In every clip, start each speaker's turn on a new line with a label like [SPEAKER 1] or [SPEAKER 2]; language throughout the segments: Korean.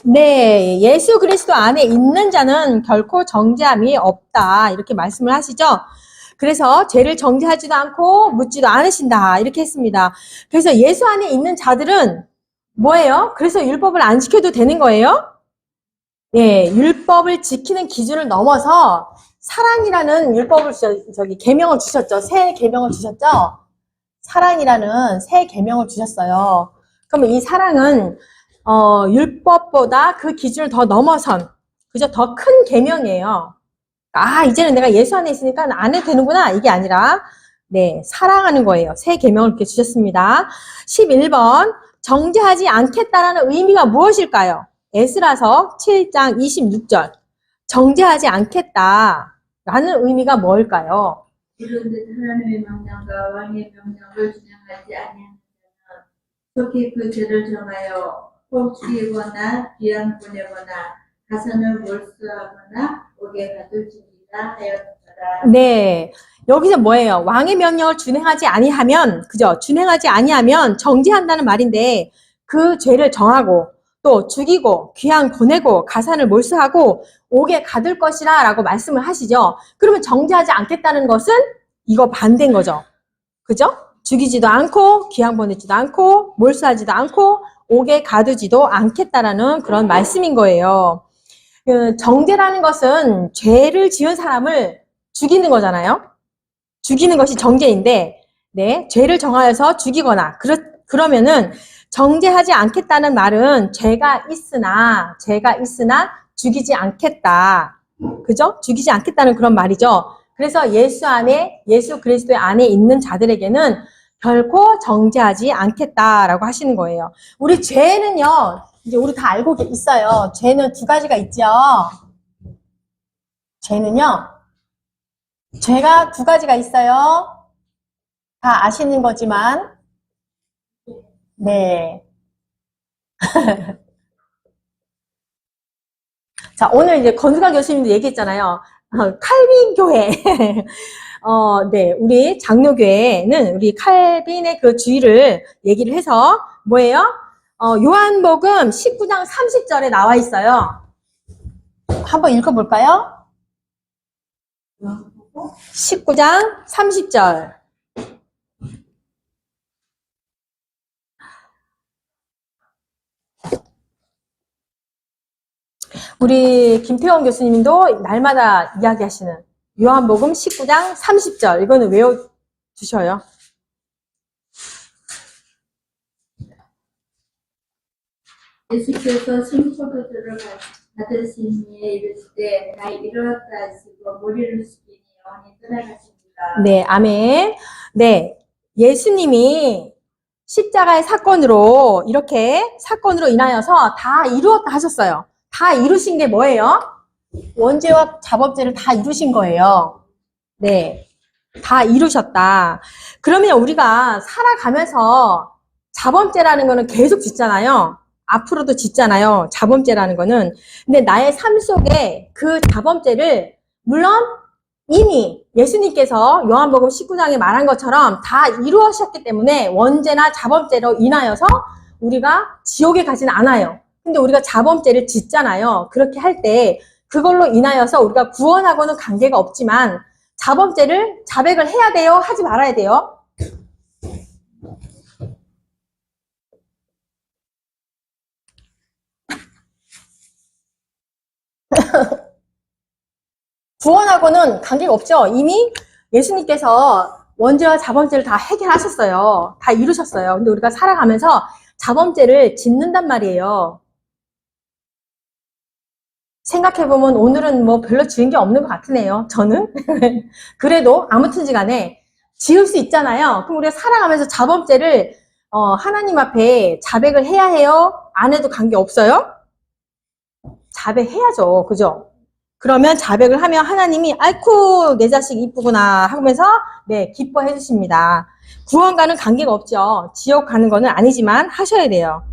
[SPEAKER 1] 네, 예수 그리스도 안에 있는 자는 결코 정죄함이 없다. 이렇게 말씀을 하시죠. 그래서 죄를 정죄하지도 않고 묻지도 않으신다. 이렇게 했습니다. 그래서 예수 안에 있는 자들은 뭐예요? 그래서 율법을 안 지켜도 되는 거예요? 예, 율법을 지키는 기준을 넘어서 사랑이라는 율법을 계명을 주셨죠. 새 계명을 주셨죠. 사랑이라는 새 계명을 주셨어요. 그러면 이 사랑은 율법보다 그 기준을 더 넘어선 그저 더 큰 계명이에요. 아, 이제는 내가 예수 안에 있으니까 안 해도 되는구나. 이게 아니라 네, 사랑하는 거예요. 새 계명을 이렇게 주셨습니다. 11번 정죄하지 않겠다라는 의미가 무엇일까요? 에스라서 7장 26절 정죄하지 않겠다라는 의미가 뭘까요?
[SPEAKER 2] 이른듯 하나님의 명령과 왕의 명령을 준행하지 아니하는 자는 속히 그 죄를 정하여 혹 죽이거나 귀양 보내거나 가산을 몰수하거나 옥에 가둘지니라 하였더라.
[SPEAKER 1] 네, 여기서 뭐예요? 왕의 명령을 준행하지 아니하면, 그죠? 준행하지 아니하면 정죄한다는 말인데 그 죄를 정하고 또 죽이고 귀양 보내고 가산을 몰수하고 옥에 가둘 것이라 라고 말씀을 하시죠. 그러면 정죄하지 않겠다는 것은 이거 반대인 거죠. 그죠? 죽이지도 않고 귀양 보내지도 않고 몰수하지도 않고 옥에 가두지도 않겠다라는 그런 말씀인 거예요. 정죄라는 것은 죄를 지은 사람을 죽이는 거잖아요. 죽이는 것이 정죄인데, 네, 죄를 정하여서 죽이거나, 그러면은 정죄하지 않겠다는 말은 죄가 있으나 죽이지 않겠다. 그죠? 죽이지 않겠다는 그런 말이죠. 그래서 예수 그리스도의 안에 있는 자들에게는 결코 정죄하지 않겠다라고 하시는 거예요. 우리 죄는요, 이제 우리 다 알고 있어요. 죄는 두 가지가 있죠. 죄가 두 가지가 있어요. 다 아시는 거지만, 네. 자, 오늘 이제 건수강 교수님도 얘기했잖아요. 칼빈 교회. 네. 우리 장로교회는 우리 칼빈의 그 주의를 얘기를 해서 뭐예요? 요한복음 19장 30절에 나와 있어요. 한번 읽어볼까요? 19장 30절. 우리 김태원 교수님도 날마다 이야기하시는 요한복음 19장 30절. 이거는 외워주셔요.
[SPEAKER 2] 예수께서 심포도주를 받으시니 이르시되 다 이루었다 하시고 머리를 숙이니 영원히 떠나가십니다.
[SPEAKER 1] 네, 아멘. 네, 예수님이 십자가의 사건으로 인하여서 다 이루었다 하셨어요. 다 이루신 게 뭐예요? 원죄와 자범죄를 다 이루신 거예요. 네, 다 이루셨다. 그러면 우리가 살아가면서 자범죄라는 거는 계속 짓잖아요. 앞으로도 짓잖아요. 자범죄라는 거는. 근데 나의 삶 속에 그 자범죄를 물론 이미 예수님께서 요한복음 19장에 말한 것처럼 다 이루어졌기 때문에 원죄나 자범죄로 인하여서 우리가 지옥에 가지는 않아요. 근데 우리가 자범죄를 짓잖아요. 그렇게 할 때 그걸로 인하여서 우리가 구원하고는 관계가 없지만 자백을 해야 돼요? 하지 말아야 돼요? 구원하고는 관계가 없죠. 이미 예수님께서 원죄와 자범죄를 다 해결하셨어요. 다 이루셨어요. 근데 우리가 살아가면서 자범죄를 짓는단 말이에요. 생각해보면 오늘은 뭐 별로 지은 게 없는 것 같으네요. 저는. 그래도 아무튼지 간에 지을 수 있잖아요. 그럼 우리가 살아가면서 자범죄를 하나님 앞에 자백을 해야 해요? 안 해도 관계없어요? 자백해야죠. 그죠? 그러면 자백을 하면 하나님이 아이쿠 내 자식 이쁘구나 하면서 네 기뻐해 주십니다. 구원과는 관계가 없죠. 지옥 가는 거는 아니지만 하셔야 돼요.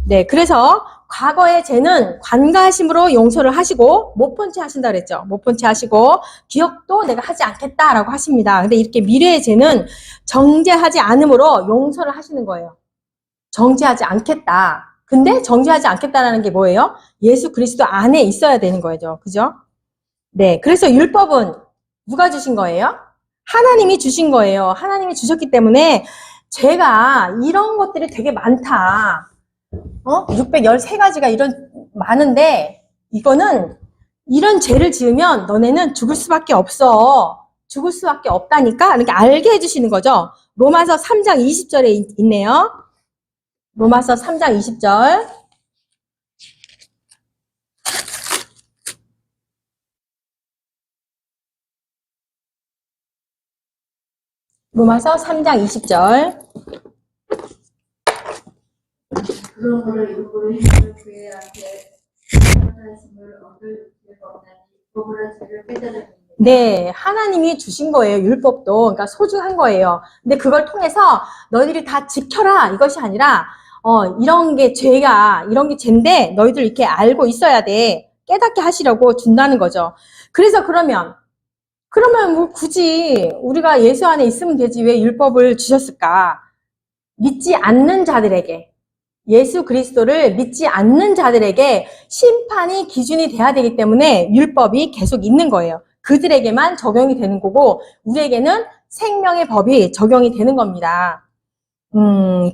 [SPEAKER 1] 네, 그래서 과거의 죄는 관가하심으로 용서를 하시고 못 본 채 하신다 그랬죠. 못 본 채 하시고 기억도 내가 하지 않겠다라고 하십니다. 근데 이렇게 미래의 죄는 정죄하지 않음으로 용서를 하시는 거예요. 정죄하지 않겠다. 근데 정죄하지 않겠다라는 게 뭐예요? 예수 그리스도 안에 있어야 되는 거죠. 그죠? 네. 그래서 율법은 누가 주신 거예요? 하나님이 주신 거예요. 하나님이 주셨기 때문에 죄가 이런 것들이 되게 많다. 613가지가 이런 많은데 이거는 이런 죄를 지으면 너네는 죽을 수밖에 없어. 죽을 수밖에 없다니까 이렇게 알게 해주시는 거죠. 로마서 3장 20절에 있네요. 로마서 3장 20절. 로마서 3장 20절.
[SPEAKER 2] 그러므로 율법으로 행하는 그의 앞에 하심을 얻을 죄가 없나니 율법으로 죄를 깨달음이니.
[SPEAKER 1] 네, 하나님이 주신 거예요. 율법도. 그러니까 소중한 거예요. 근데 그걸 통해서 너희들이 다 지켜라 이것이 아니라 이런 게 죄가 이런 게 죄인데 너희들 이렇게 알고 있어야 돼. 깨닫게 하시려고 준다는 거죠. 그래서 그러면 뭐 굳이 우리가 예수 안에 있으면 되지 왜 율법을 주셨을까? 믿지 않는 자들에게 예수 그리스도를 믿지 않는 자들에게 심판이 기준이 돼야 되기 때문에 율법이 계속 있는 거예요. 그들에게만 적용이 되는 거고 우리에게는 생명의 법이 적용이 되는 겁니다.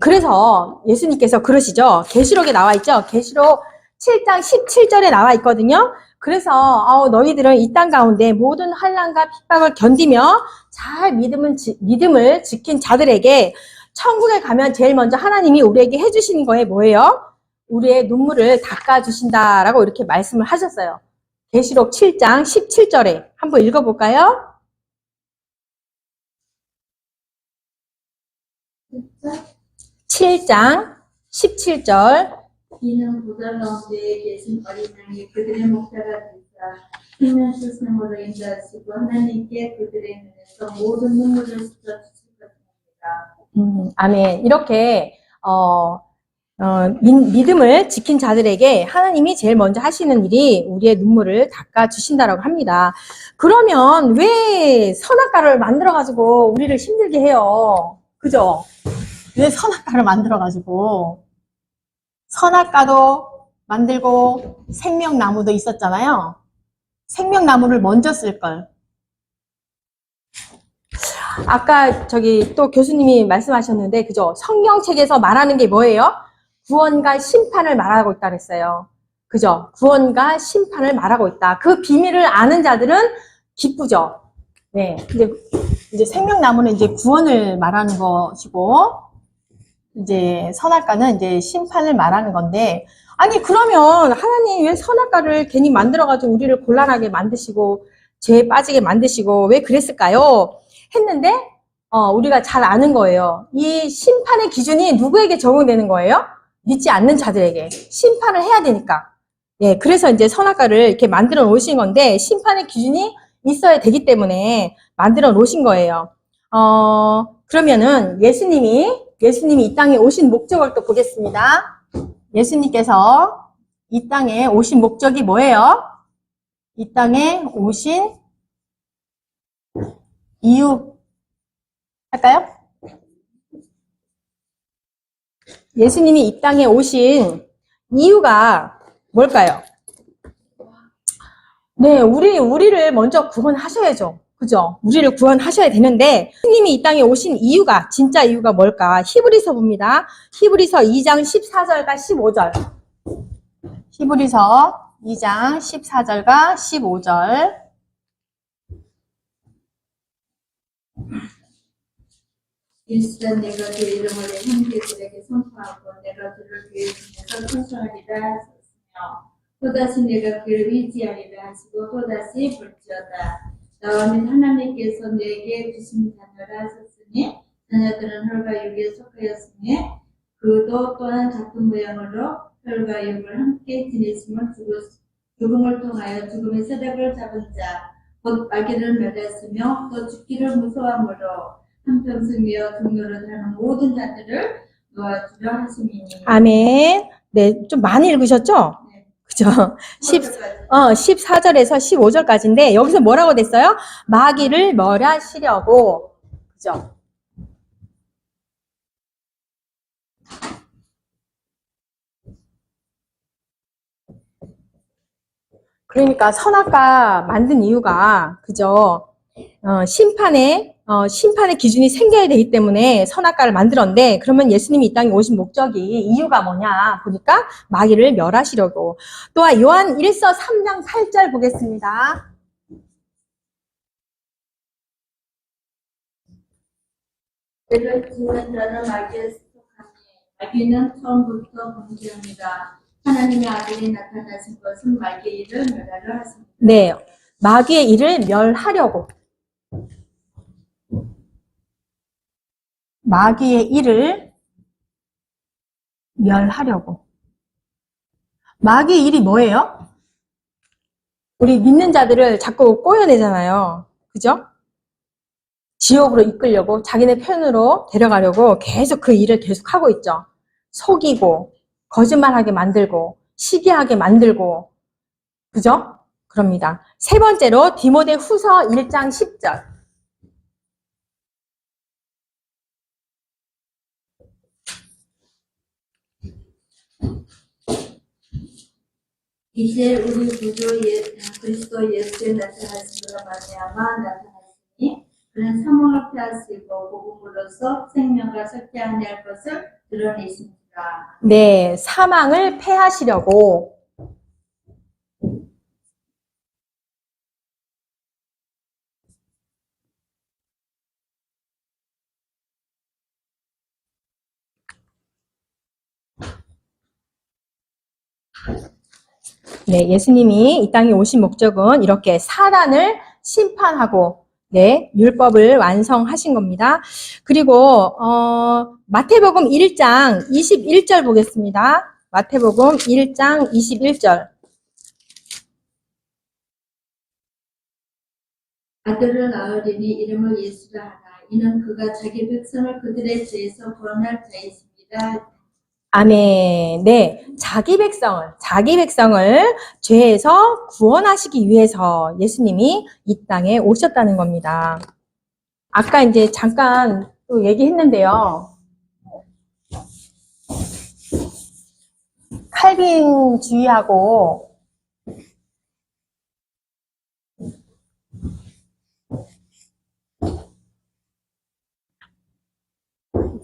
[SPEAKER 1] 그래서 예수님께서 그러시죠. 계시록에 나와 있죠. 계시록 7장 17절에 나와 있거든요. 그래서 너희들은 이 땅 가운데 모든 환난과 핍박을 견디며 잘 믿음을 지킨 자들에게 천국에 가면 제일 먼저 하나님이 우리에게 해주시는 거에 뭐예요? 우리의 눈물을 닦아주신다라고 이렇게 말씀을 하셨어요. 계시록 7장 17절에 한번 읽어볼까요? 7장 17절.
[SPEAKER 2] 이는 보다 가운데 계신 어린 양이 그들의 목자가 되사 생명 세상으로 인도하시고 하나님께 그들의 눈에서 모든 눈물을 씻어 주실 것입니다.
[SPEAKER 1] 아멘. 이렇게 믿음을 지킨 자들에게 하나님이 제일 먼저 하시는 일이 우리의 눈물을 닦아주신다라고 합니다. 그러면 왜 선악과를 만들어가지고 우리를 힘들게 해요? 그죠? 왜 선악과를 만들어가지고 선악과도 만들고 생명나무도 있었잖아요. 생명나무를 먼저 쓸걸. 아까 또 교수님이 말씀하셨는데 그죠? 성경책에서 말하는 게 뭐예요? 구원과 심판을 말하고 있다 그랬어요. 그죠? 구원과 심판을 말하고 있다. 그 비밀을 아는 자들은 기쁘죠. 네. 이제 생명나무는 이제 구원을 말하는 것이고, 이제 선악과는 이제 심판을 말하는 건데, 아니, 그러면 하나님 왜 선악과를 괜히 만들어가지고 우리를 곤란하게 만드시고, 죄에 빠지게 만드시고, 왜 그랬을까요? 했는데, 우리가 잘 아는 거예요. 이 심판의 기준이 누구에게 적용되는 거예요? 믿지 않는 자들에게. 심판을 해야 되니까. 예, 그래서 이제 선악과를 이렇게 만들어 놓으신 건데, 심판의 기준이 있어야 되기 때문에 만들어 놓으신 거예요. 그러면은 예수님이 이 땅에 오신 목적을 또 보겠습니다. 예수님께서 이 땅에 오신 목적이 뭐예요? 이 땅에 오신 이유 할까요? 예수님이 이 땅에 오신 이유가 뭘까요? 네, 우리를 먼저 구원하셔야죠. 그죠? 우리를 구원하셔야 되는데, 예수님이 이 땅에 오신 이유가, 진짜 이유가 뭘까? 히브리서 봅니다. 히브리서 2장 14절과 15절. 히브리서 2장 14절과 15절.
[SPEAKER 2] 일시간 내가 그 이름을 내 형제들에게 선포하고 내가 그를 그의 중에서 천수하리라 하셨으며 또다시 내가 그를 의지하리라 하시고 또다시 볼지어다. 나와 및 하나님께서 내게 주신 자녀라 하셨으니 자녀들은 혈과 육에 속하였으니 그도 또한 같은 모양으로 혈과 육을 함께 지내시면 죽음을 통하여 죽음의 세력을 잡은 자 곧 마귀를 멸했으며 또 죽기를 무서워함으로 한평생이여 종로를 하는 모든 자들을 놓아주려 하심이니.
[SPEAKER 1] 아멘. 네, 좀 많이 읽으셨죠?
[SPEAKER 2] 네.
[SPEAKER 1] 그죠? 14절에서 15절까지인데, 여기서 뭐라고 됐어요? 마귀를 멸하시려고. 그죠? 그러니까 선악과 만든 이유가 그죠? 심판의 기준이 생겨야 되기 때문에 선악과를 만들었는데, 그러면 예수님이 이 땅에 오신 목적이, 이유가 뭐냐 보니까 마귀를 멸하시려고. 또한 요한 1서 3장 8절 보겠습니다.
[SPEAKER 2] 죄를 짓는 자는 마귀에 속하니 마귀는 처음부터 범죄합니다. 하나님의 아들이 나타나신 것은 마귀의 일을 멸하려 하십니다.
[SPEAKER 1] 네, 마귀의 일을 멸하려고. 마귀의 일을 멸하려고. 마귀의 일이 뭐예요? 우리 믿는 자들을 자꾸 꼬여내잖아요. 그죠? 지옥으로 이끌려고, 자기네 편으로 데려가려고 계속 그 일을 계속 하고 있죠. 속이고, 거짓말하게 만들고, 시기하게 만들고, 그죠? 그럽니다. 세 번째로 디모데 후서 1장 10절.
[SPEAKER 2] 이제 우리 구주 그리스도 예수에 나타나심으로 말미암아 나타났으니 그는 사망을 패하시고 복음으로써 생명과 섞지 할 것을 드러내십니다.
[SPEAKER 1] 네, 사망을 패하시려고. 네, 예수님이 이 땅에 오신 목적은 이렇게 사단을 심판하고, 네, 율법을 완성하신 겁니다. 그리고 마태복음 1장 21절 보겠습니다. 마태복음 1장 21절.
[SPEAKER 2] 아들을 낳으리니 이름을 예수라 하나 이는 그가 자기 백성을 그들의 죄에서 구원할 자이십니다.
[SPEAKER 1] 아멘. 네, 자기 백성을 죄에서 구원하시기 위해서 예수님이 이 땅에 오셨다는 겁니다. 아까 이제 잠깐 또 얘기했는데요. 칼빈주의하고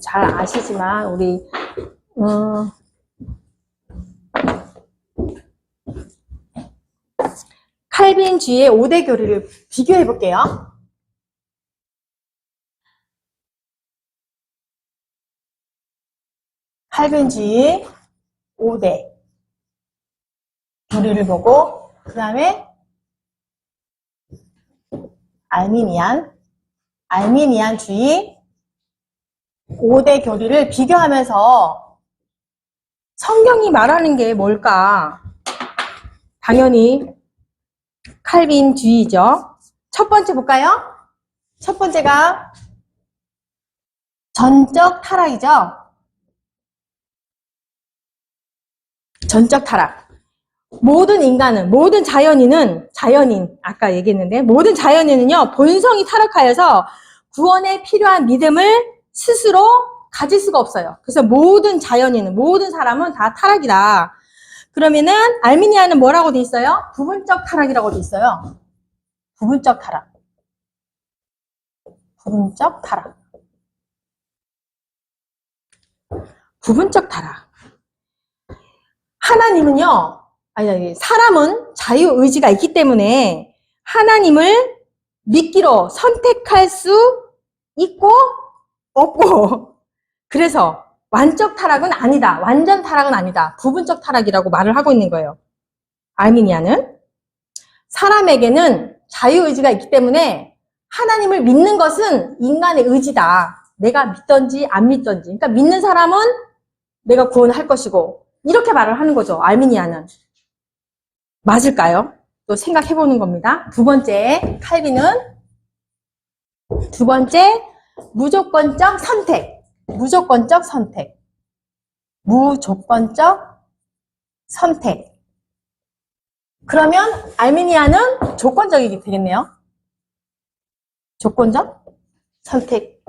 [SPEAKER 1] 잘 아시지만 우리 칼빈주의의 5대 교리를 비교해 볼게요. 칼빈주의 5대 교리를 보고, 그 다음에 알미니안주의 5대 교리를 비교하면서 성경이 말하는 게 뭘까? 당연히 칼빈주의죠. 첫 번째 볼까요? 첫 번째가 전적 타락이죠. 전적 타락. 모든 인간은, 모든 자연인, 아까 얘기했는데, 모든 자연인은요, 본성이 타락하여서 구원에 필요한 믿음을 스스로 가질 수가 없어요. 그래서 모든 자연인은, 모든 사람은 다 타락이다. 그러면은, 알미니아는 뭐라고 돼 있어요? 부분적 타락이라고 돼 있어요. 부분적 타락. 부분적 타락. 부분적 타락. 하나님은요, 사람은 자유의지가 있기 때문에 하나님을 믿기로 선택할 수 있고 없고, 그래서 완적 타락은 아니다, 완전 타락은 아니다, 부분적 타락이라고 말을 하고 있는 거예요. 알미니아는 사람에게는 자유의지가 있기 때문에 하나님을 믿는 것은 인간의 의지다. 내가 믿던지 안 믿던지. 그러니까 믿는 사람은 내가 구원할 것이고, 이렇게 말을 하는 거죠. 알미니아는. 맞을까요? 또 생각해보는 겁니다. 두 번째, 칼빈은 두 번째, 무조건적 선택. 무조건적 선택. 무조건적 선택. 그러면 알미니아는 조건적이게 되겠네요. 조건적 선택.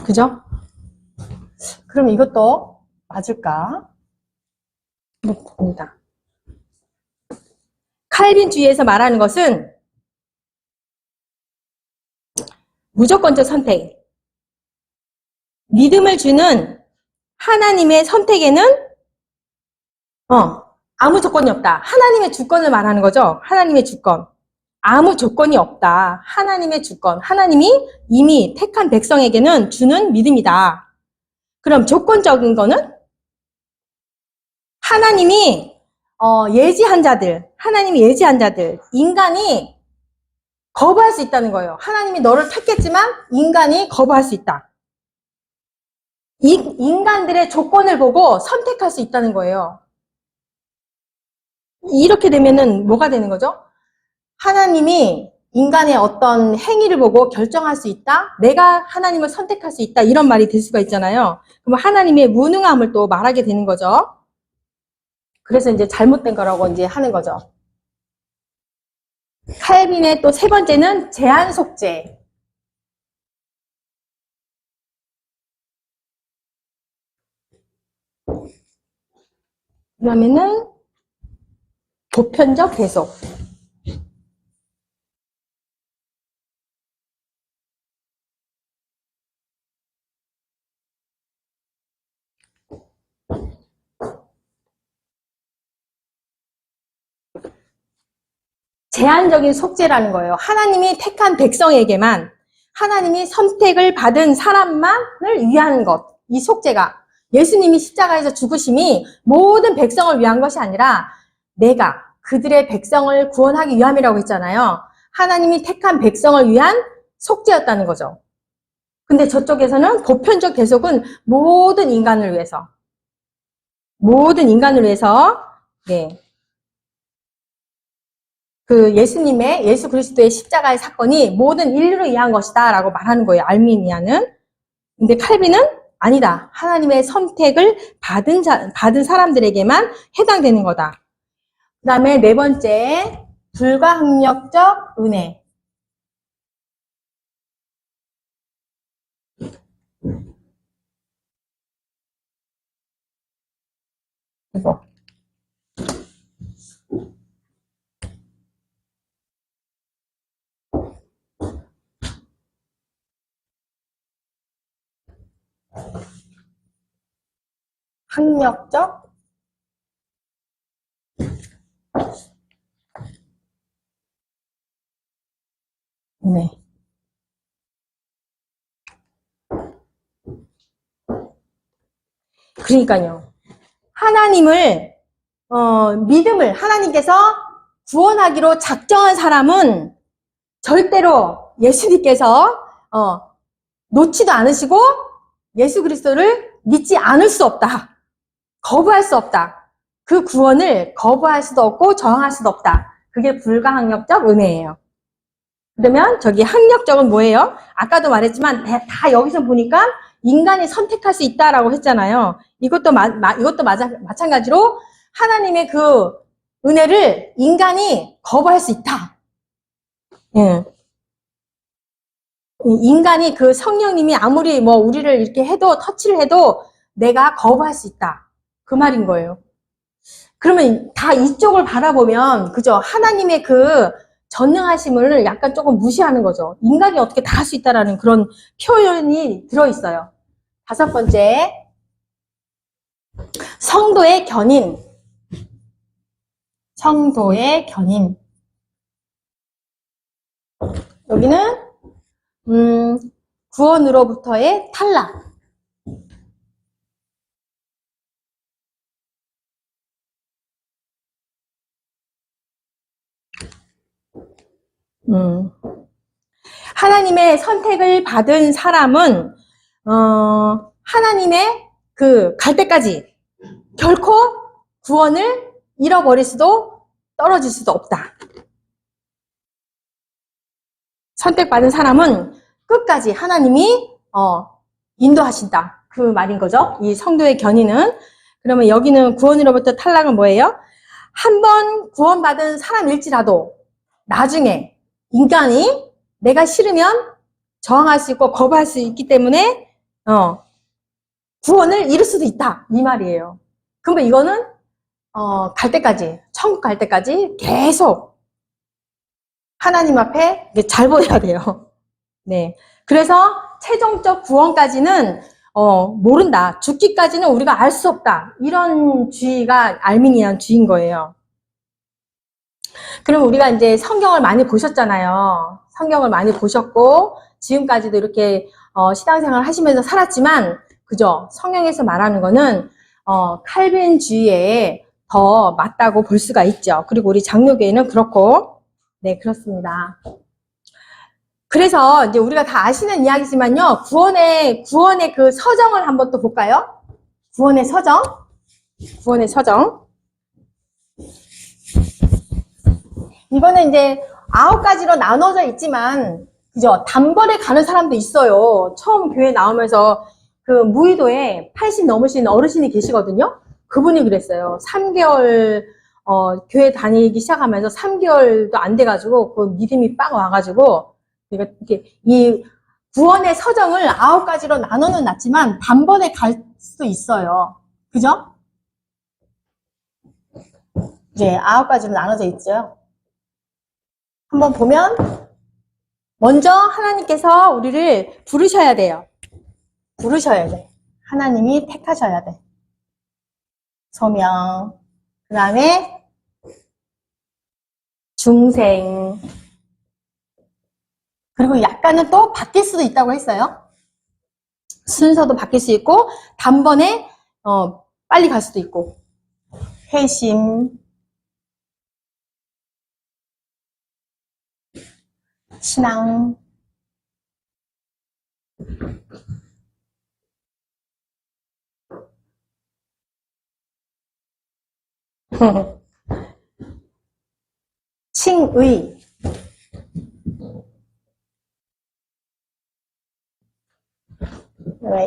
[SPEAKER 1] 그죠? 그럼 이것도 맞을까? 봅니다. 칼빈주의에서 말하는 것은 무조건적 선택. 믿음을 주는 하나님의 선택에는 아무 조건이 없다. 하나님의 주권을 말하는 거죠. 하나님의 주권. 아무 조건이 없다. 하나님의 주권. 하나님이 이미 택한 백성에게는 주는 믿음이다. 그럼 조건적인 거는 하나님이 예지한 자들, 인간이 거부할 수 있다는 거예요. 하나님이 너를 택했지만 인간이 거부할 수 있다. 이 인간들의 조건을 보고 선택할 수 있다는 거예요. 이렇게 되면은 뭐가 되는 거죠? 하나님이 인간의 어떤 행위를 보고 결정할 수 있다? 내가 하나님을 선택할 수 있다? 이런 말이 될 수가 있잖아요. 그럼 하나님의 무능함을 또 말하게 되는 거죠. 그래서 이제 잘못된 거라고 이제 하는 거죠. 칼빈의 또 세 번째는 제한 속죄. 그다음에는 보편적 계속. 제한적인 속죄라는 거예요. 하나님이 택한 백성에게만, 하나님이 선택을 받은 사람만을 위한 것. 이 속죄가. 예수님이 십자가에서 죽으심이 모든 백성을 위한 것이 아니라 내가 그들의 백성을 구원하기 위함이라고 했잖아요. 하나님이 택한 백성을 위한 속죄였다는 거죠. 근데 저쪽에서는 보편적 계속은 모든 인간을 위해서. 네. 예수 그리스도의 십자가의 사건이 모든 인류를 위한 것이다 라고 말하는 거예요. 알미니아는. 근데 칼빈은 아니다. 하나님의 선택을 받은 사람들에게만 해당되는 거다. 그 다음에 네 번째, 불가항력적 은혜. 이거. 항력적 은혜. 그러니까요. 믿음을 하나님께서 구원하기로 작정한 사람은 절대로 예수님께서 놓지도 않으시고 예수 그리스도를 믿지 않을 수 없다. 거부할 수 없다. 그 구원을 거부할 수도 없고 저항할 수도 없다. 그게 불가항력적 은혜예요. 그러면 저기 항력적은 뭐예요? 아까도 말했지만 다 여기서 보니까 인간이 선택할 수 있다라고 했잖아요. 이것도 마찬가지로 하나님의 그 은혜를 인간이 거부할 수 있다. 예. 인간이 그 성령님이 아무리 우리를 이렇게 해도 터치를 해도 내가 거부할 수 있다. 그 말인 거예요. 그러면 다 이쪽을 바라보면 그죠? 하나님의 그 전능하심을 약간 조금 무시하는 거죠. 인간이 어떻게 다 할 수 있다라는 그런 표현이 들어있어요. 다섯 번째, 성도의 견인. 성도의 견인. 여기는 구원으로부터의 탈락. 하나님의 선택을 받은 사람은 하나님의 갈 때까지 결코 구원을 잃어버릴 수도 떨어질 수도 없다. 선택받은 사람은 끝까지 하나님이 인도하신다. 그 말인 거죠. 이 성도의 견인은. 그러면 여기는 구원으로부터 탈락은 뭐예요? 한 번 구원받은 사람일지라도 나중에 인간이 내가 싫으면 저항할 수 있고 거부할 수 있기 때문에 구원을 잃을 수도 있다. 이 말이에요. 그러면 이거는 갈 때까지 천국 갈 때까지 계속 하나님 앞에 잘 보여야 돼요. 네. 그래서 최종적 구원까지는 모른다. 죽기까지는 우리가 알 수 없다. 이런 주의가 알미니안 주의인 거예요. 그럼 우리가 이제 성경을 많이 보셨잖아요. 성경을 많이 보셨고 지금까지도 이렇게 신앙생활 하시면서 살았지만 그죠? 성경에서 말하는 거는 칼빈주의에 더 맞다고 볼 수가 있죠. 그리고 우리 장로교회는 그렇고 네, 그렇습니다. 그래서 이제 우리가 다 아시는 이야기지만요. 구원의 그 서정을 한번 또 볼까요? 구원의 서정. 구원의 서정. 이거는 이제 9가지로 나눠져 있지만, 그죠? 단번에 가는 사람도 있어요. 처음 교회 나오면서 그 무의도에 80 넘으신 어르신이 계시거든요. 그분이 그랬어요. 3개월, 교회 다니기 시작하면서 3개월도 안 돼가지고, 그 믿음이 빵 와가지고, 그러니까 이렇게 이 구원의 서정을 9가지로 나눠는 놨지만, 단번에 갈 수도 있어요. 그죠? 네, 9가지로 나눠져 있죠. 한번 보면 먼저 하나님께서 우리를 부르셔야 돼요. 부르셔야 돼. 하나님이 택하셔야 돼. 소명, 그 다음에 중생, 그리고 약간은 또 바뀔 수도 있다고 했어요. 순서도 바뀔 수 있고 단번에 빨리 갈 수도 있고 회심, 신앙, 칭의,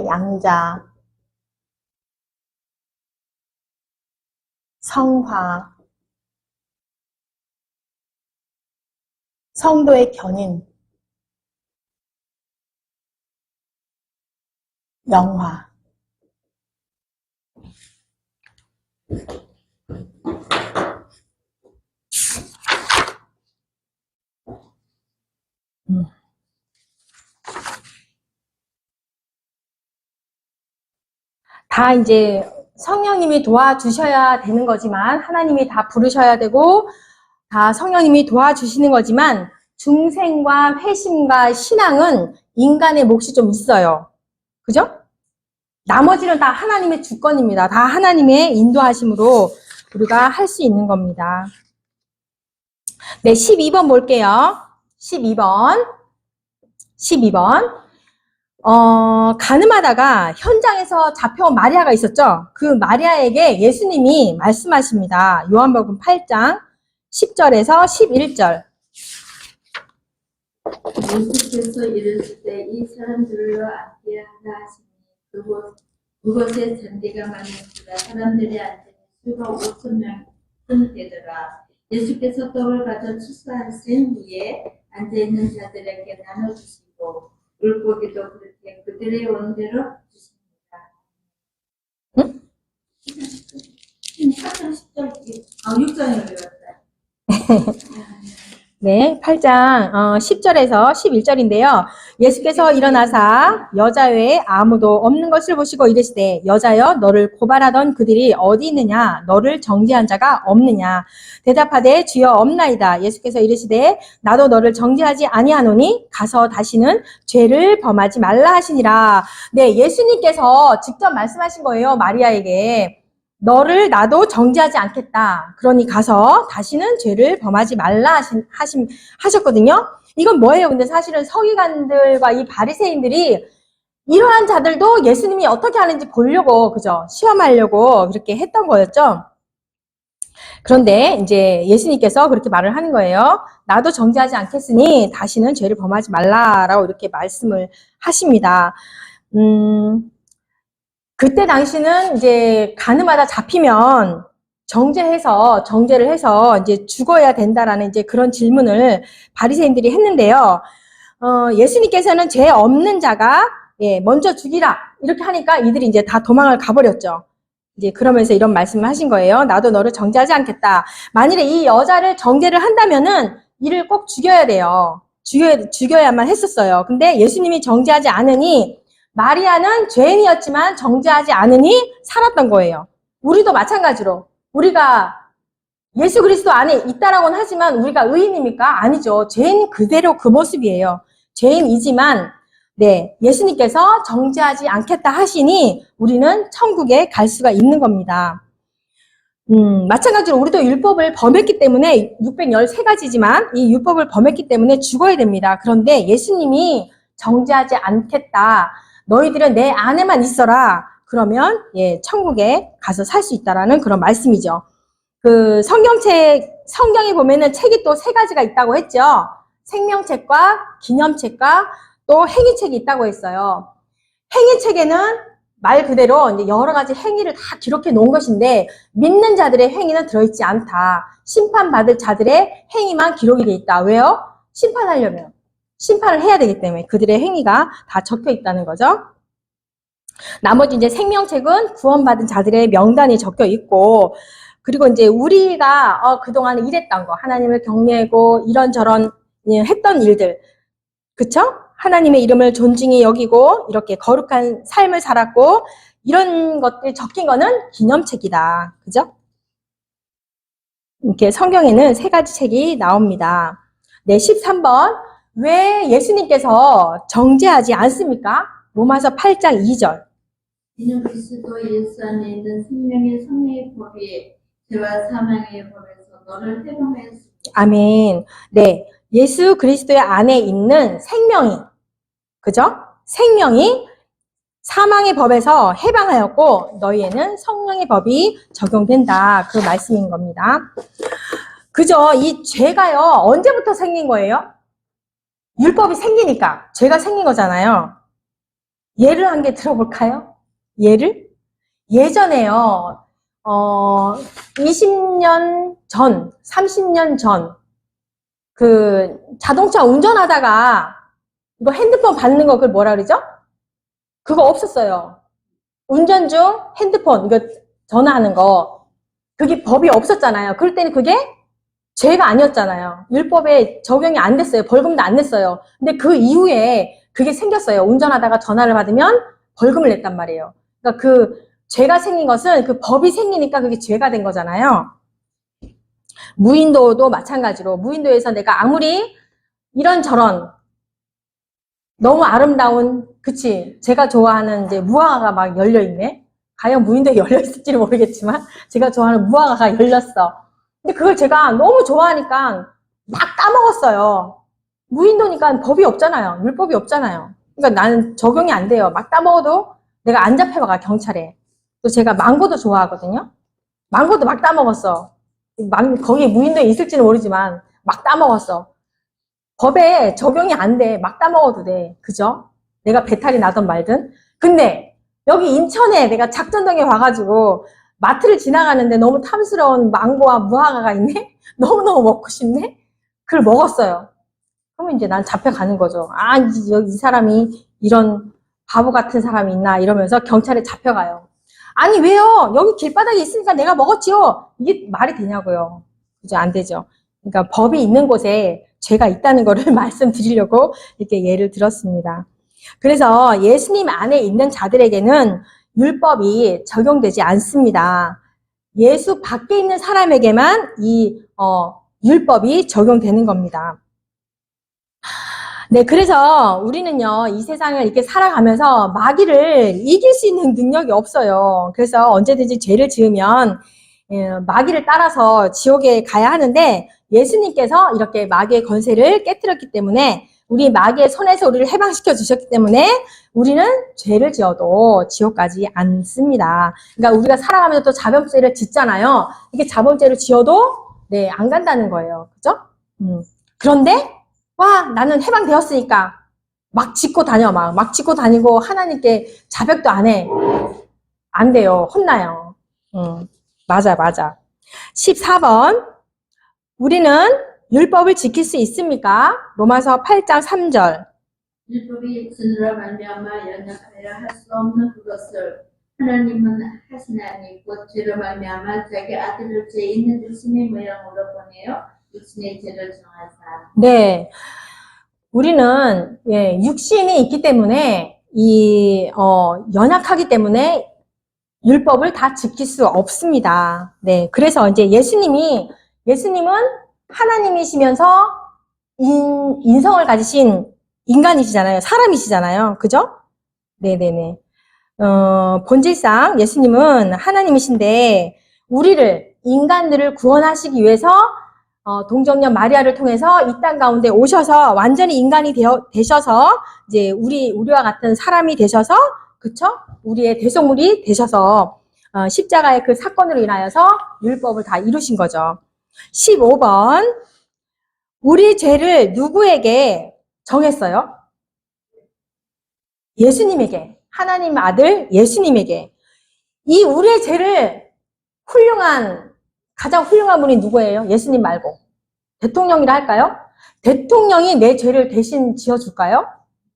[SPEAKER 1] 양자, 성화, 성도의 견인, 영화. 다 이제 성령님이 도와주셔야 되는 거지만, 하나님이 다 부르셔야 되고, 다 성령님이 도와주시는 거지만, 중생과 회심과 신앙은 인간의 몫이 좀 있어요. 그죠? 나머지는 다 하나님의 주권입니다. 다 하나님의 인도하심으로 우리가 할 수 있는 겁니다. 네, 12번 볼게요. 12번. 가늠하다가 현장에서 잡혀온 마리아가 있었죠. 그 마리아에게 예수님이 말씀하십니다. 요한복음 8장 10절에서 11절.
[SPEAKER 2] 예수께서 이르실 때 이 사람들로 앉게 하라 하시니 그곳에 잔디가 많은지라 사람들이 앉으니 수가 5,000명 되더라. 예수께서 떡을 가져 축사하신 후에 앉아있는 자들에게 나눠주시고 물고기도 그렇게 그들의 원대로 주십니다.
[SPEAKER 1] 응?
[SPEAKER 2] 8장 10절, 6장에 외웠다.
[SPEAKER 1] 네, 8장 10절에서 11절인데요. 예수께서 일어나사 여자 외에 아무도 없는 것을 보시고 이르시되 여자여 너를 고발하던 그들이 어디 있느냐 너를 정죄한 자가 없느냐 대답하되 주여 없나이다. 예수께서 이르시되 나도 너를 정죄하지 아니하노니 가서 다시는 죄를 범하지 말라 하시니라. 네, 예수님께서 직접 말씀하신 거예요. 마리아에게. 너를 나도 정죄하지 않겠다. 그러니 가서 다시는 죄를 범하지 말라 하셨거든요. 이건 뭐예요? 근데 사실은 서기관들과 이 바리새인들이 이러한 자들도 예수님이 어떻게 하는지 보려고, 그죠? 시험하려고 그렇게 했던 거였죠. 그런데 이제 예수님께서 그렇게 말을 하는 거예요. 나도 정죄하지 않겠으니 다시는 죄를 범하지 말라라고 이렇게 말씀을 하십니다. 그때 당시는 이제 가늠하다 잡히면 정죄를 해서 이제 죽어야 된다라는 이제 그런 질문을 바리새인들이 했는데요. 예수님께서는 죄 없는 자가 먼저 죽이라 이렇게 하니까 이들이 이제 다 도망을 가버렸죠. 이제 그러면서 이런 말씀을 하신 거예요. 나도 너를 정죄하지 않겠다. 만일에 이 여자를 정죄를 한다면은 이를 꼭 죽여야 돼요. 죽여야만 했었어요. 근데 예수님이 정죄하지 않으니 마리아는 죄인이었지만 정죄하지 않으니 살았던 거예요. 우리도 마찬가지로 우리가 예수 그리스도 안에 있다라고는 하지만 우리가 의인입니까? 아니죠. 죄인 그대로 그 모습이에요. 죄인이지만 네, 예수님께서 정죄하지 않겠다 하시니 우리는 천국에 갈 수가 있는 겁니다. 마찬가지로 우리도 율법을 범했기 때문에 613가지지만 이 율법을 범했기 때문에 죽어야 됩니다. 그런데 예수님이 정죄하지 않겠다. 너희들은 내 안에만 있어라. 그러면 예, 천국에 가서 살 수 있다라는 그런 말씀이죠. 그 성경에 보면은 책이 또 3가지가 있다고 했죠. 생명책과 기념책과 또 행위책이 있다고 했어요. 행위책에는 말 그대로 이제 여러 가지 행위를 다 기록해 놓은 것인데 믿는 자들의 행위는 들어있지 않다. 심판받을 자들의 행위만 기록이 돼 있다. 왜요? 심판하려면. 심판을 해야 되기 때문에 그들의 행위가 다 적혀 있다는 거죠. 나머지 이제 생명책은 구원받은 자들의 명단이 적혀 있고 그리고 이제 우리가 그동안 이랬던 거, 하나님을 경외하고 이런저런 했던 일들, 그쵸? 하나님의 이름을 존중히 여기고 이렇게 거룩한 삶을 살았고 이런 것들 적힌 거는 기념책이다. 그죠? 이렇게 성경에는 3가지 책이 나옵니다. 네, 13번. 왜 예수님께서 정죄하지 않습니까? 로마서 8장 2절.
[SPEAKER 2] 이는 그리스도 예수 안에 있는 생명의 성령의 법이 죄와 사망의 법에서 너를 해방하였습니다.
[SPEAKER 1] 아멘. 네, 예수 그리스도의 안에 있는 생명이, 그죠? 생명이 사망의 법에서 해방하였고 너희에는 성령의 법이 적용된다. 그 말씀인 겁니다. 그죠? 이 죄가요, 언제부터 생긴 거예요? 율법이 생기니까 죄가 생긴 거잖아요. 예를 한 개 들어볼까요? 예를? 예전에요. 20년 전, 30년 전, 그 자동차 운전하다가 이거 핸드폰 받는 거 그걸 뭐라 그러죠? 그거 없었어요. 운전 중 핸드폰, 이거 전화하는 거. 그게 법이 없었잖아요. 그럴 때는 그게 죄가 아니었잖아요. 율법에 적용이 안 됐어요. 벌금도 안 냈어요. 근데 그 이후에 그게 생겼어요. 운전하다가 전화를 받으면 벌금을 냈단 말이에요. 그러니까 그 죄가 생긴 것은 그 법이 생기니까 그게 죄가 된 거잖아요. 무인도도 마찬가지로 무인도에서 내가 아무리 이런저런 너무 아름다운, 그치, 제가 좋아하는 이제 무화과가 막 열려있네. 과연 무인도에 열려있을지는 모르겠지만 제가 좋아하는 무화과가 열렸어. 근데 그걸 제가 너무 좋아하니까 막 따먹었어요. 무인도니까 법이 없잖아요. 율법이 없잖아요. 그러니까 나는 적용이 안 돼요. 막 따먹어도 내가 안 잡혀가, 경찰에. 또 제가 망고도 좋아하거든요. 망고도 막 따먹었어. 거기 무인도에 있을지는 모르지만 막 따먹었어. 법에 적용이 안 돼. 막 따먹어도 돼. 그죠? 내가 배탈이 나든 말든. 근데 여기 인천에 내가 작전동에 와가지고 마트를 지나가는데 너무 탐스러운 망고와 무화과가 있네? 너무너무 먹고 싶네? 그걸 먹었어요. 그러면 이제 난 잡혀가는 거죠. 아, 이 사람이 이런 바보 같은 사람이 있나 이러면서 경찰에 잡혀가요. 아니 왜요? 여기 길바닥에 있으니까 내가 먹었지요. 이게 말이 되냐고요. 그죠? 안 되죠. 그러니까 법이 있는 곳에 죄가 있다는 거를 말씀드리려고 이렇게 예를 들었습니다. 그래서 예수님 안에 있는 자들에게는 율법이 적용되지 않습니다. 예수 밖에 있는 사람에게만 이 율법이 적용되는 겁니다. 네, 그래서 우리는요, 이 세상을 이렇게 살아가면서 마귀를 이길 수 있는 능력이 없어요. 그래서 언제든지 죄를 지으면 마귀를 따라서 지옥에 가야 하는데 예수님께서 이렇게 마귀의 권세를 깨뜨렸기 때문에 우리 마귀의 손에서 우리를 해방시켜 주셨기 때문에 우리는 죄를 지어도 지옥 가지 않습니다. 그러니까 우리가 살아가면서 또 자범죄를 짓잖아요. 이게 자범죄를 지어도 네, 안 간다는 거예요. 그죠? 그런데 와, 나는 해방되었으니까 막 짓고 다녀, 막 짓고 다니고 하나님께 자백도 안 해. 안 돼요. 혼나요. 맞아. 14번. 우리는 율법을 지킬 수 있습니까? 로마서 8장 3절.
[SPEAKER 2] 율법이 육신으로 말미암아 연약하여 할 수 없는 그것을 하나님은 하시나니 곧 죄로 말미암아 자기 아들을 죄 있는 육신의 모양으로 보내어 육신의 죄를 정하사.
[SPEAKER 1] 네. 우리는, 예, 육신이 있기 때문에, 연약하기 때문에 율법을 다 지킬 수 없습니다. 네. 그래서 이제 예수님은 하나님이시면서 인성을 가지신 인간이시잖아요. 사람이시잖아요. 그죠? 네네네. 본질상 예수님은 하나님이신데, 인간들을 구원하시기 위해서, 동정녀 마리아를 통해서 이 땅 가운데 오셔서 완전히 인간이 되셔서, 이제 우리와 같은 사람이 되셔서, 그쵸? 우리의 대속물이 되셔서, 십자가의 그 사건으로 인하여서 율법을 다 이루신 거죠. 15번. 우리 죄를 누구에게 정했어요? 예수님에게. 하나님 아들 예수님에게. 이 우리의 죄를 가장 훌륭한 분이 누구예요? 예수님 말고. 대통령이라 할까요? 대통령이 내 죄를 대신 지어줄까요?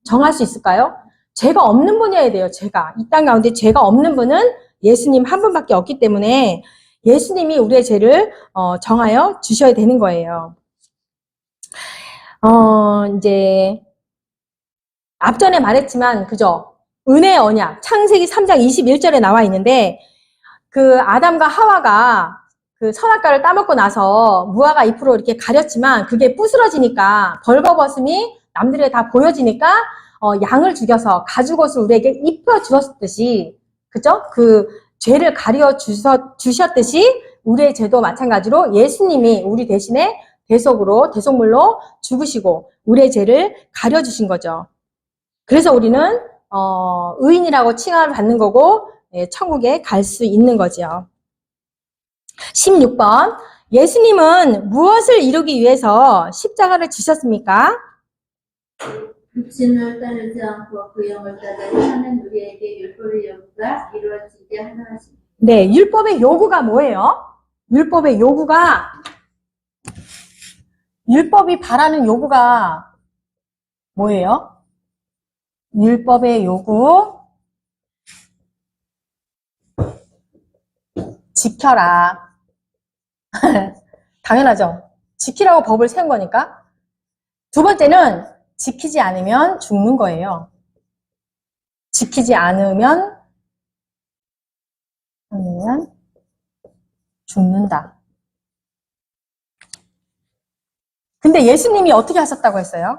[SPEAKER 1] 정할 수 있을까요? 죄가 없는 분이어야 돼요, 죄가. 이 땅 가운데 죄가 없는 분은 예수님 한 분밖에 없기 때문에 예수님이 우리의 죄를 정하여 주셔야 되는 거예요. 이제 앞전에 말했지만, 그죠? 은혜의 언약, 창세기 3장 21절에 나와 있는데, 그 아담과 하와가 그 선악과를 따먹고 나서 무화과 잎으로 이렇게 가렸지만 그게 부스러지니까 벌거벗음이 남들에게 다 보여지니까 양을 죽여서 가죽옷을 우리에게 입혀 주었듯이, 그죠? 그 죄를 가려 주셨듯이 우리의 죄도 마찬가지로 예수님이 우리 대신에 대속물로 죽으시고 우리의 죄를 가려 주신 거죠. 그래서 우리는 의인이라고 칭함을 받는 거고, 예, 천국에 갈 수 있는 거죠. 16번. 예수님은 무엇을 이루기 위해서 십자가를 지셨습니까?
[SPEAKER 2] 육신을 따르지 않고 그 영을 따르려 하는 우리에게 율법의 요구가 이루어지게 하려 하십니다.
[SPEAKER 1] 네, 율법의 요구가 뭐예요? 율법이 바라는 요구가 뭐예요? 율법의 요구, 지켜라. 당연하죠. 지키라고 법을 세운 거니까. 두 번째는 지키지 않으면 죽는 거예요. 지키지 않으면 죽는다. 근데 예수님이 어떻게 하셨다고 했어요?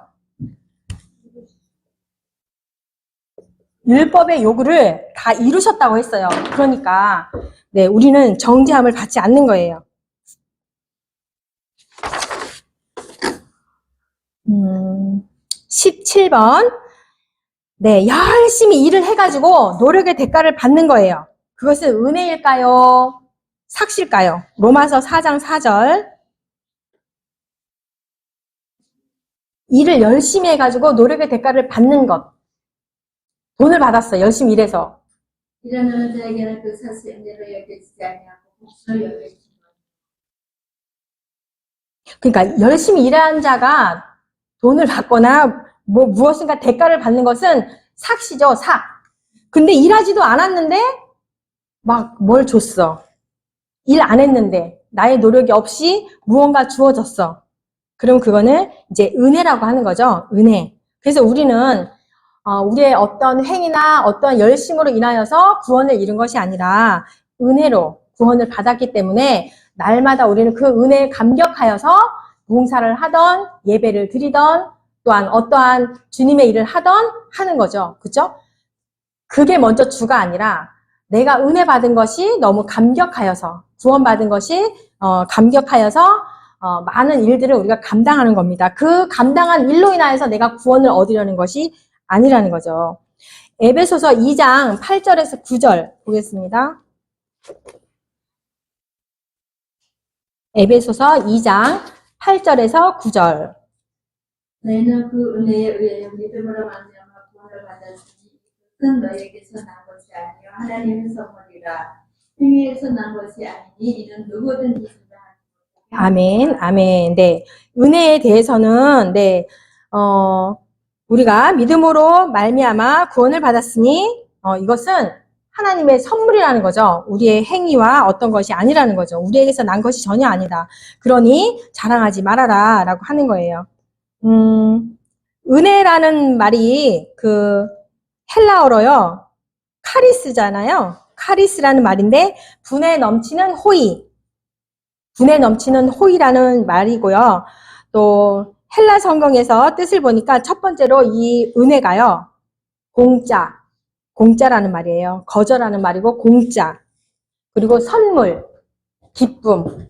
[SPEAKER 1] 율법의 요구를 다 이루셨다고 했어요. 그러니까 네, 우리는 정죄함을 받지 않는 거예요. 17번. 네, 열심히 일을 해가지고 노력의 대가를 받는 거예요. 그것은 은혜일까요? 삭실까요? 로마서 4장 4절. 일을 열심히 해가지고 노력의 대가를 받는 것. 돈을 받았어, 열심히 일해서.
[SPEAKER 2] 일하는 자에게는 그 사실 은혜로 여겨지지 아니하고 복수로 여겨지는 것.
[SPEAKER 1] 그러니까 열심히 일한 자가 돈을 받거나 무엇인가 대가를 받는 것은 삭시죠, 삭. 근데 일하지도 않았는데 막 뭘 줬어. 일 안 했는데 나의 노력이 없이 무언가 주어졌어. 그럼 그거는 이제 은혜라고 하는 거죠. 은혜. 그래서 우리는 우리의 어떤 행위나 어떤 열심으로 인하여서 구원을 이룬 것이 아니라 은혜로 구원을 받았기 때문에 날마다 우리는 그 은혜에 감격하여서 봉사를 하던 예배를 드리던 또한 어떠한 주님의 일을 하던 하는 거죠. 그죠? 그게 먼저 주가 아니라 내가 은혜 받은 것이 너무 감격하여서 구원받은 것이 감격하여서 많은 일들을 우리가 감당하는 겁니다. 그 감당한 일로 인하여서 내가 구원을 얻으려는 것이 아니라는 거죠. 에베소서 2장 8절에서 9절 보겠습니다. 에베소서 2장 8절에서 9절.
[SPEAKER 2] 너희는 그 은혜에 의하여 믿음으로 말미암아 구원을 받았으니 이것은 너희에게서 난 것이 아니요 하나님의 선물이라. 행위에서 난 것이 아니니 이는 누구든지 주장하는 것이요.
[SPEAKER 1] 아멘, 아멘. 네, 은혜에 대해서는 네, 우리가 믿음으로 말미암아 구원을 받았으니 이것은 하나님의 선물이라는 거죠. 우리의 행위와 어떤 것이 아니라는 거죠. 우리에게서 난 것이 전혀 아니다. 그러니 자랑하지 말아라 라고 하는 거예요. 은혜라는 말이 그 헬라어로요. 카리스잖아요. 카리스라는 말인데 분에 넘치는 호의. 분에 넘치는 호의라는 말이고요. 또 헬라 성경에서 뜻을 보니까 첫 번째로 이 은혜가요. 공짜라는 말이에요. 거저라는 말이고 공짜. 그리고 선물, 기쁨.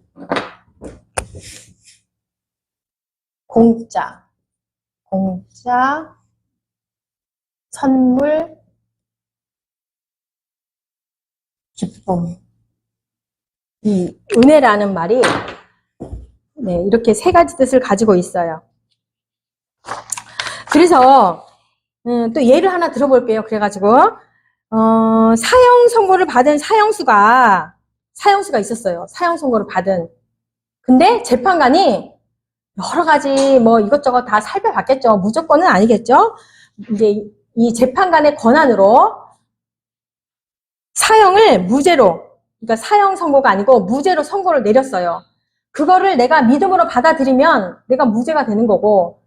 [SPEAKER 1] 공짜, 선물, 기쁨. 이 은혜라는 말이 네, 이렇게 세 가지 뜻을 가지고 있어요. 그래서 또 예를 하나 들어볼게요. 그래가지고 사형 선고를 받은 사형수가 있었어요. 사형 선고를 받은. 근데 재판관이 여러 가지 뭐 이것저것 다 살펴봤겠죠. 무조건은 아니겠죠. 이제 이 재판관의 권한으로 사형을 무죄로, 그러니까 사형 선고가 아니고 무죄로 선고를 내렸어요. 그거를 내가 믿음으로 받아들이면 내가 무죄가 되는 거고,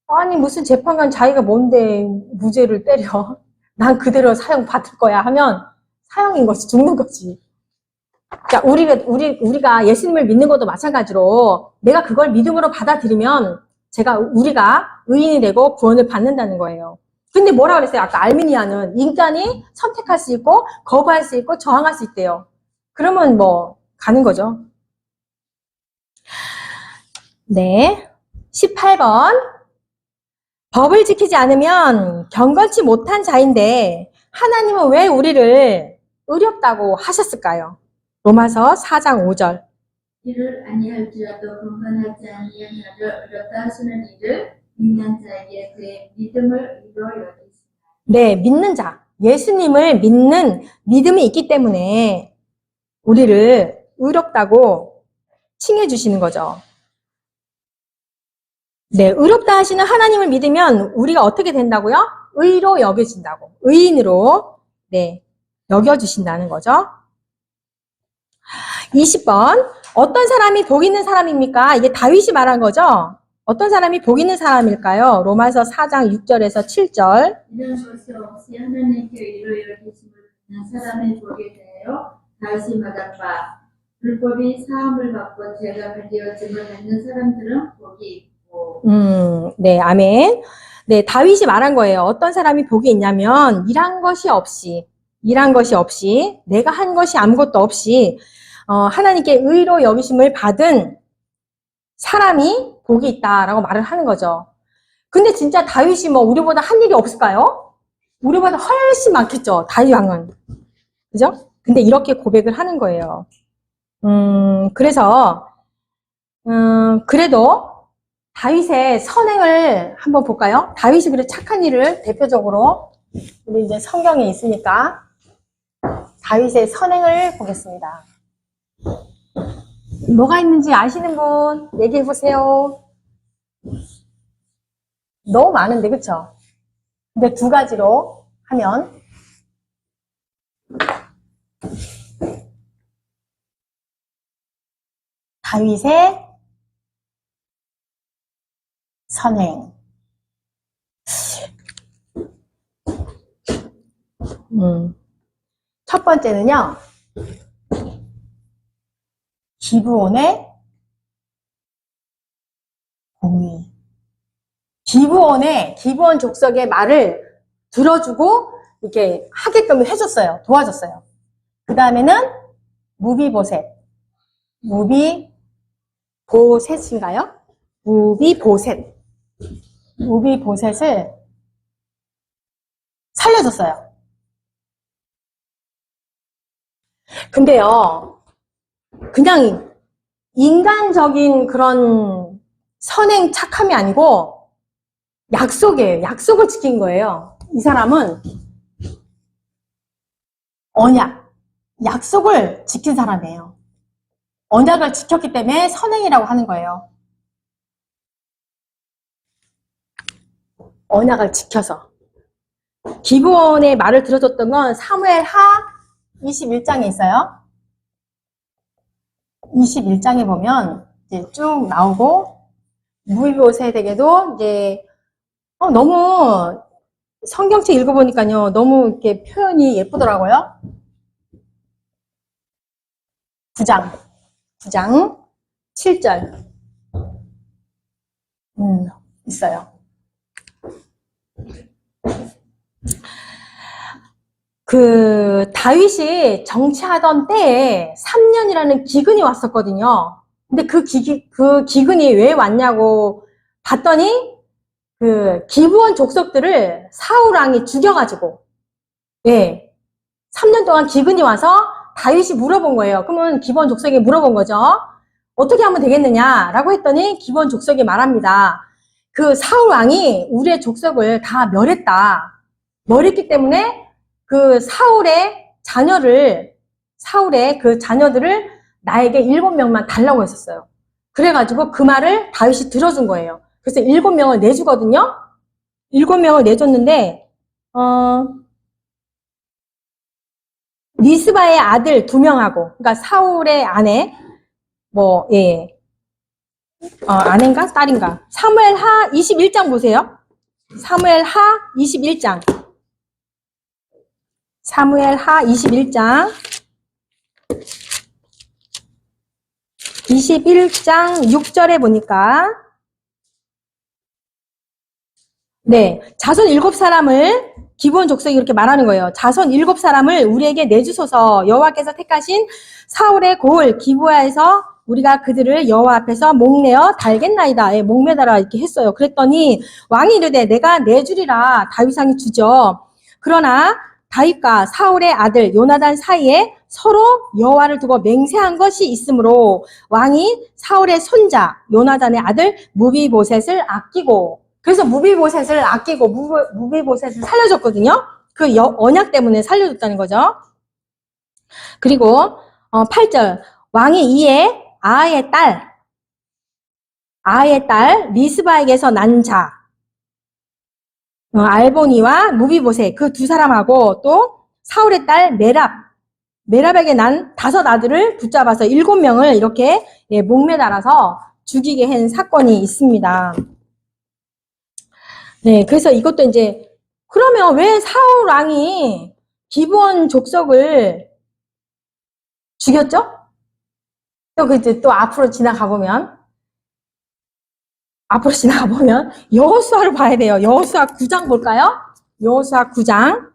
[SPEAKER 1] 아니 무슨 재판관 자기가 뭔데 무죄를 때려. 난 그대로 사형 받을 거야 하면 사형인 거지, 죽는 거지. 자, 우리가 예수님을 믿는 것도 마찬가지로 내가 그걸 믿음으로 받아들이면 우리가 의인이 되고 구원을 받는다는 거예요. 근데 뭐라 그랬어요? 아까 알미니아는 인간이 선택할 수 있고 거부할 수 있고 저항할 수 있대요. 그러면 뭐 가는 거죠. 네. 18번. 법을 지키지 않으면 경건치 못한 자인데 하나님은 왜 우리를 의롭다고 하셨을까요? 로마서 4장 5절.
[SPEAKER 2] 이를 아니할지라도 건강하지 아니한 자를 의롭다 하시는 이를 믿는 자에게 그의 믿음을 의로 여기시나니.
[SPEAKER 1] 네, 믿는 자. 예수님을 믿는 믿음이 있기 때문에 우리를 의롭다고 칭해 주시는 거죠. 네, 의롭다 하시는 하나님을 믿으면 우리가 어떻게 된다고요? 의로 여겨진다고. 의인으로 네, 여겨주신다는 거죠. 20번. 어떤 사람이 복 있는 사람입니까? 이게 다윗이 말한 거죠? 어떤 사람이 복 있는 사람일까요? 로마서 4장 6절에서 7절.
[SPEAKER 2] 이런 것이 없이 하나님께 의로 여기심을 믿는 사람의 복이 되어 다윗이 말한 바 불법이 사함을 받고 죄가 발되어짐을 믿는 사람들은 복이 있고.
[SPEAKER 1] 네, 아멘. 네, 다윗이 말한 거예요. 어떤 사람이 복이 있냐면 일한 것이 없이 내가 한 것이 아무것도 없이 하나님께 의로 여기심을 받은 사람이 복이 있다라고 말을 하는 거죠. 근데 진짜 다윗이 뭐 우리보다 한 일이 없을까요? 우리보다 훨씬 많겠죠. 다윗 왕은. 그죠? 근데 이렇게 고백을 하는 거예요. 그래서 그래도 다윗의 선행을 한번 볼까요? 다윗이 그래 착한 일을 대표적으로 우리 이제 성경에 있으니까 다윗의 선행을 보겠습니다. 뭐가 있는지 아시는 분 얘기해 보세요. 너무 많은데 그쵸? 근데 두 가지로 하면 다윗의 선행. 첫 번째는요. 기브온의 공의. 기브온 족속의 말을 들어주고 이렇게 하게끔 해줬어요. 도와줬어요. 그 다음에는 무비보셋인가요? 무비보셋을 살려줬어요. 근데요, 그냥 인간적인 그런 선행 착함이 아니고 약속이에요. 약속을 지킨 거예요. 이 사람은 약속을 지킨 사람이에요. 언약을 지켰기 때문에 선행이라고 하는 거예요. 언약을 지켜서. 기브온의 말을 들어줬던 건 사무엘 하 21장에 있어요. 21장에 보면 이제 쭉 나오고 무비보셋에게도 이제 너무 성경책 읽어보니까요 너무 이렇게 표현이 예쁘더라고요. 9장 7절 있어요. 그 다윗이 정치하던 때에 3년이라는 기근이 왔었거든요. 근데 그 기근이 왜 왔냐고 봤더니 그 기브온 족속들을 사울 왕이 죽여가지고 3년 동안 기근이 와서 다윗이 물어본 거예요. 그러면 기브온 족속이 물어본 거죠. 어떻게 하면 되겠느냐라고 했더니 기브온 족속이 말합니다. 그 사울 왕이 우리의 족속을 다 멸했기 때문에 그 사울의 그 자녀들을 나에게 7명만 달라고 했었어요. 그래가지고 그 말을 다윗이 들어준 거예요. 그래서 7명을 내주거든요. 7명을 내줬는데, 리스바의 아들 2명하고, 그러니까 사울의 아내, 아내인가? 딸인가? 사무엘하 21장 보세요. 사무엘하 21장. 사무엘하 21장 6절에 보니까 자손 7사람을 기브온 족속이 이렇게 말하는 거예요. 자손 7사람을 우리에게 내주소서. 여호와께서 택하신 사울의 고을 기브아에서 우리가 그들을 여호와 앞에서 목내어 달겠나이다. 목매달아 이렇게 했어요. 그랬더니 왕이 이르되 내가 내주리라. 다윗왕이 주죠. 그러나 다윗과 사울의 아들 요나단 사이에 서로 여호와를 두고 맹세한 것이 있으므로 왕이 사울의 손자 요나단의 아들 무비보셋을 아끼고, 그래서 무비보셋을 아끼고 무비보셋을 살려줬거든요. 그 언약 때문에 살려줬다는 거죠. 그리고 8절 왕이 이에 아의 딸 리스바에게서 난 자 알보니와 무비보셋 그 2사람하고 또 사울의 딸 메랍에게 난 5 아들을 붙잡아서 7명을 이렇게 목매달아서 죽이게 한 사건이 있습니다. 그래서 이것도 이제 그러면 왜 사울 왕이 기브온 족속을 죽였죠? 또 앞으로 지나가 보면 여호수아를 봐야 돼요. 여호수아 9장 볼까요? 여호수아 9장.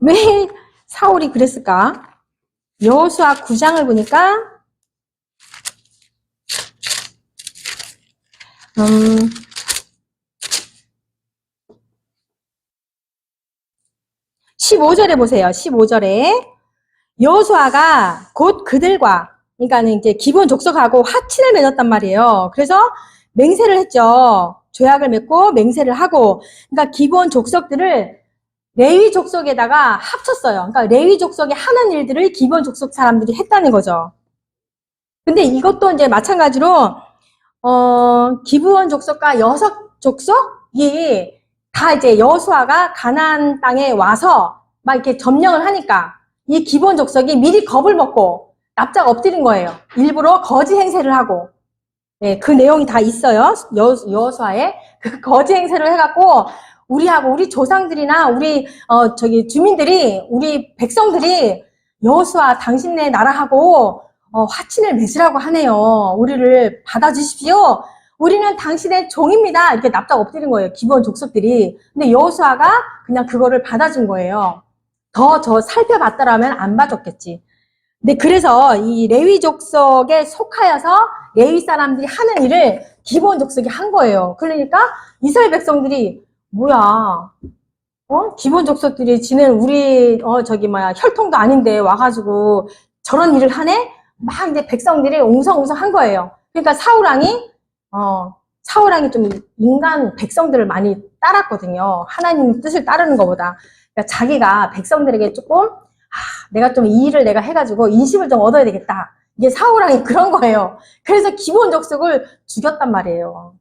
[SPEAKER 1] 왜 사울이 그랬을까? 여호수아 9장을 보니까 15절에 보세요. 15절에 여호수아가 곧 그들과, 그러니까는 이제 기브온 족속하고 화친을 맺었단 말이에요. 그래서 맹세를 했죠. 조약을 맺고 맹세를 하고, 그러니까 기브온 족속들을 레위 족속에다가 합쳤어요. 그러니까 레위 족속이 하는 일들을 기브온 족속 사람들이 했다는 거죠. 근데 이것도 이제 마찬가지로 기브온 족속과 여섯 족속이 다 이제 여호수아가 가나안 땅에 와서 막 이렇게 점령을 하니까 이 기브온 족속이 미리 겁을 먹고 납작 엎드린 거예요. 일부러 거짓 행세를 하고. 그 내용이 다 있어요. 여호수아에 그 거짓 행세를 해갖고 우리하고 우리 조상들이나 우리 주민들이, 우리 백성들이 여호수아 당신네 나라하고 화친을 맺으라고 하네요. 우리를 받아주십시오. 우리는 당신의 종입니다. 이렇게 납작 엎드린 거예요. 기브온 족속들이. 근데 여호수아가 그냥 그거를 받아준 거예요. 더 살펴봤더라면 안 봐줬겠지. 근데 그래서 이 레위 족속에 속하여서 레위 사람들이 하는 일을 기브온 족속이 한 거예요. 그러니까 이스라엘 백성들이 뭐야, 기브온 족속들이 지는 우리 혈통도 아닌데 와가지고 저런 일을 하네? 막 이제 백성들이 웅성웅성 한 거예요. 그러니까 사울왕이 좀 인간 백성들을 많이 따랐거든요. 하나님 뜻을 따르는 것보다. 그러니까 자기가 백성들에게 조금 내가 좀 이 일을 내가 해가지고 인심을 좀 얻어야 되겠다. 이게 사울왕이 그런 거예요. 그래서 기브온 족속을 죽였단 말이에요.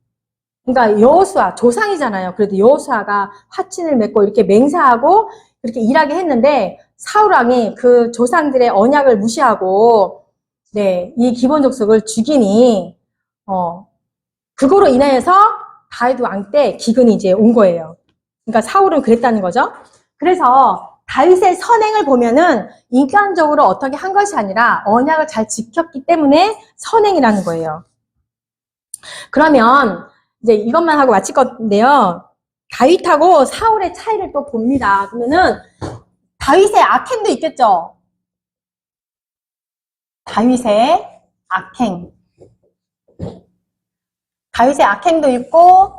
[SPEAKER 1] 그러니까 여호수아 조상이잖아요. 그래도 여호수아가 화친을 맺고 이렇게 맹세하고 그렇게 일하게 했는데 사울 왕이 그 조상들의 언약을 무시하고 네, 이 기본 족속을 죽이니 그거로 인하여서 다윗 왕 때 기근이 이제 온 거예요. 그러니까 사울은 그랬다는 거죠. 그래서 다윗의 선행을 보면은 인간적으로 어떻게 한 것이 아니라 언약을 잘 지켰기 때문에 선행이라는 거예요. 그러면 이제 이것만 하고 마칠 건데요. 다윗하고 사울의 차이를 또 봅니다. 그러면은 다윗의 악행도 있겠죠. 다윗의 악행. 다윗의 악행도 있고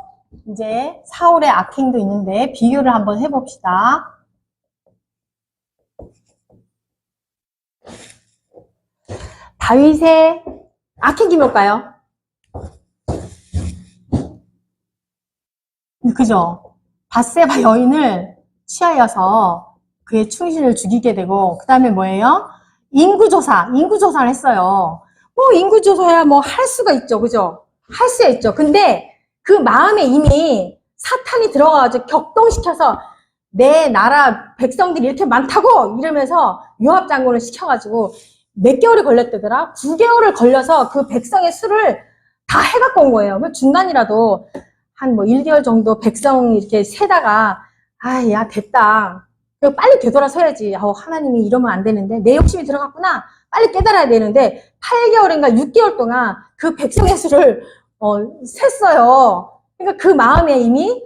[SPEAKER 1] 이제 사울의 악행도 있는데 비교를 한번 해봅시다. 다윗의 악행이 뭘까요? 그죠? 밧세바 여인을 취하여서 그의 충신을 죽이게 되고 그 다음에 뭐예요? 인구조사를 했어요. 뭐 인구조사야 뭐 할 수가 있죠. 그죠? 할 수가 있죠. 근데 그 마음에 이미 사탄이 들어가가지고 격동시켜서 내 나라 백성들이 이렇게 많다고 이러면서 요압 장군을 시켜가지고 몇 개월이 걸렸다더라? 9개월을 걸려서 그 백성의 수를 다 해갖고 온 거예요. 중간이라도 한 뭐 1개월 정도 백성 이렇게 세다가 야 됐다. 빨리 되돌아서야지. 하나님이 이러면 안 되는데 내 욕심이 들어갔구나. 빨리 깨달아야 되는데 8개월인가 6개월 동안 그 백성의 수를 셌어요. 그러니까 그 마음에 이미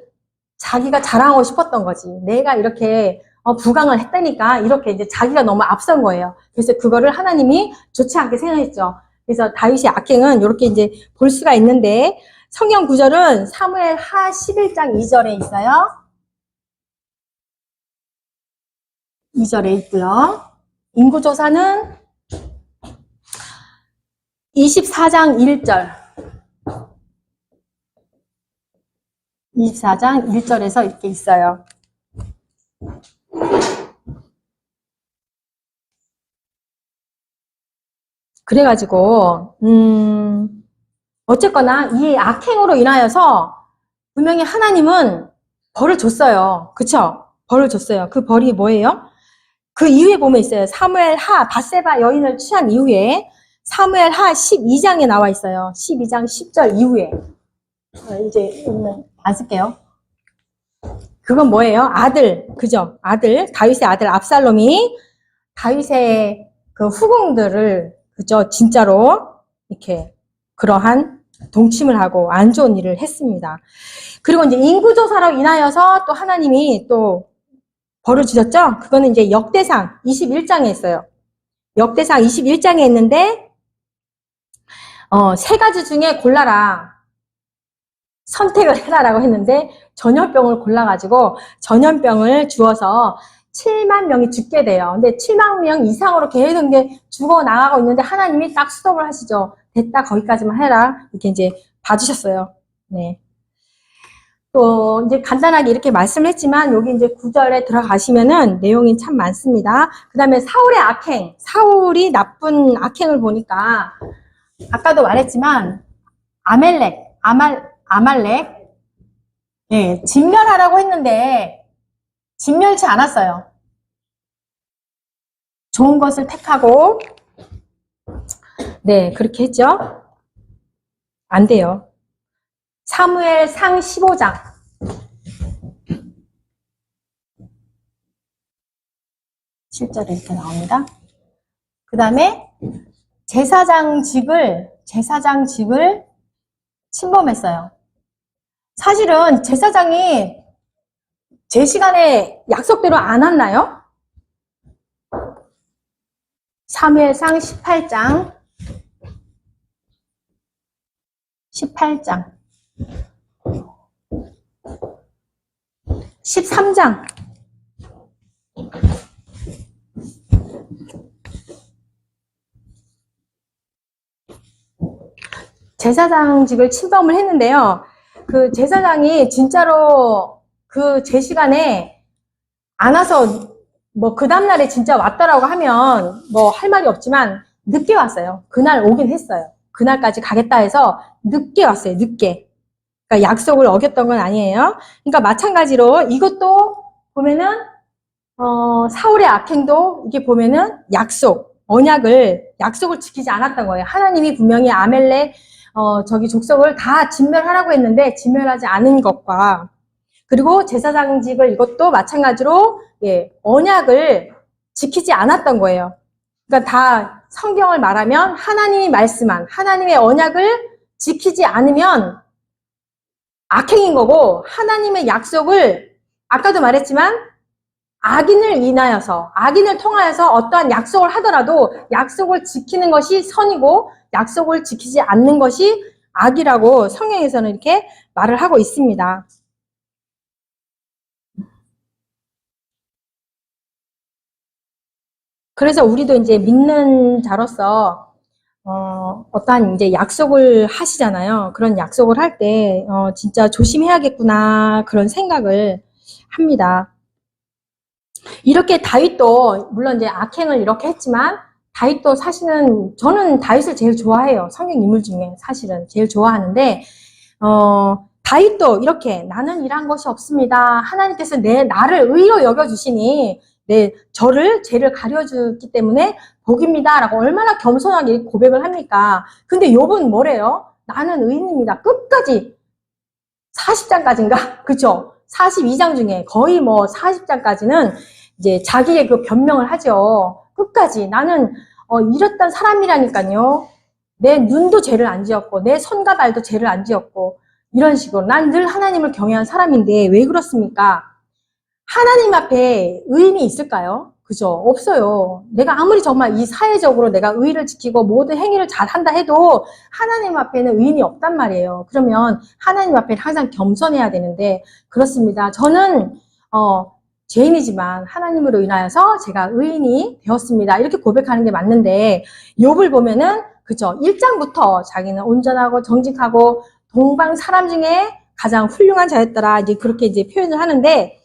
[SPEAKER 1] 자기가 자랑하고 싶었던 거지. 내가 이렇게 부강을 했다니까 이렇게 이제 자기가 너무 앞선 거예요. 그래서 그거를 하나님이 좋지 않게 생각했죠. 그래서 다윗의 악행은 이렇게 이제 볼 수가 있는데 성경 구절은 사무엘 하 11장 2절에 있어요. 2절에 있고요. 인구조사는 24장 1절. 24장 1절에서 이렇게 있어요. 그래가지고 어쨌거나 이 악행으로 인하여서 분명히 하나님은 벌을 줬어요. 그쵸? 벌을 줬어요. 그 벌이 뭐예요? 그 이후에 보면 있어요. 사무엘 하 밧세바 여인을 취한 이후에 사무엘 하 12장에 나와 있어요. 12장 10절 이후에. 이제 안 쓸게요. 그건 뭐예요? 아들, 그죠? 아들, 다윗의 아들 압살롬이 다윗의 그 후궁들을, 그죠? 진짜로 이렇게 그러한 동침을 하고 안 좋은 일을 했습니다. 그리고 이제 인구조사로 인하여서 또 하나님이 또 벌을 주셨죠? 그거는 이제 역대상 21장에 있어요. 역대상 21장에 있는데, 세 가지 중에 골라라. 선택을 해라라고 했는데 전염병을 골라가지고 전염병을 주어서 7만 명이 죽게 돼요. 근데 7만 명 이상으로 계속 이제 죽어나가고 있는데 하나님이 딱 스톱을 하시죠. 됐다, 거기까지만 해라. 이렇게 이제 봐주셨어요. 네. 또 이제 간단하게 이렇게 말씀을 했지만 여기 이제 9절에 들어가시면은 내용이 참 많습니다. 그 다음에 사울의 악행, 사울이 나쁜 악행을 보니까 아까도 말했지만 아말렉, 예, 진멸하라고 했는데 진멸치 않았어요. 좋은 것을 택하고, 네, 그렇게 했죠. 안 돼요. 사무엘 상 15장. 7절에 이렇게 나옵니다. 그 다음에 제사장직을 침범했어요. 사실은 제사장이 제 시간에 약속대로 안 왔나요? 사무엘상 18장 13장 제사장직을 침범을 했는데요. 그 제사장이 진짜로 그 제 시간에 안 와서 뭐 그 다음날에 진짜 왔다라고 하면 뭐 할 말이 없지만 늦게 왔어요. 그날 오긴 했어요. 그날까지 가겠다 해서 늦게 왔어요. 늦게. 그러니까 약속을 어겼던 건 아니에요. 그러니까 마찬가지로 이것도 보면은 사울의 악행도 이게 보면은 약속을 지키지 않았던 거예요. 하나님이 분명히 아멜렉, 저기 족속을 다 진멸하라고 했는데, 진멸하지 않은 것과, 그리고 제사장직을 이것도 마찬가지로, 예, 언약을 지키지 않았던 거예요. 그러니까 다 성경을 말하면 하나님이 말씀한, 하나님의 언약을 지키지 않으면 악행인 거고, 하나님의 약속을, 아까도 말했지만, 악인을 통하여서 어떠한 약속을 하더라도 약속을 지키는 것이 선이고 약속을 지키지 않는 것이 악이라고 성경에서는 이렇게 말을 하고 있습니다. 그래서 우리도 이제 믿는 자로서 어떠한 이제 약속을 하시잖아요. 그런 약속을 할 때 진짜 조심해야겠구나 그런 생각을 합니다. 이렇게 다윗도 물론 이제 악행을 이렇게 했지만 다윗도 사실은 저는 다윗을 제일 좋아해요. 성경 인물 중에 사실은 제일 좋아하는데 다윗도 이렇게 나는 이런 것이 없습니다. 하나님께서 나를 의로 여겨주시니 죄를 가려주기 때문에 복입니다라고 얼마나 겸손하게 고백을 합니까? 근데 욥은 뭐래요? 나는 의인입니다. 끝까지 40장까지인가? 그쵸? 42장 중에 거의 뭐 40장까지는 이제 자기의 그 변명을 하죠. 끝까지 나는 이랬던 사람이라니까요. 내 눈도 죄를 안 지었고 내 손과 발도 죄를 안 지었고 이런 식으로 난 늘 하나님을 경외한 사람인데 왜 그렇습니까? 하나님 앞에 의인이 있을까요? 그죠? 없어요. 내가 아무리 정말 이 사회적으로 내가 의의를 지키고 모든 행위를 잘 한다 해도 하나님 앞에는 의인이 없단 말이에요. 그러면 하나님 앞에는 항상 겸손해야 되는데 그렇습니다. 저는 죄인이지만 하나님으로 인하여서 제가 의인이 되었습니다. 이렇게 고백하는 게 맞는데 욥을 보면은 그죠? 1장부터 자기는 온전하고 정직하고 동방 사람 중에 가장 훌륭한 자였더라. 이제 그렇게 이제 표현을 하는데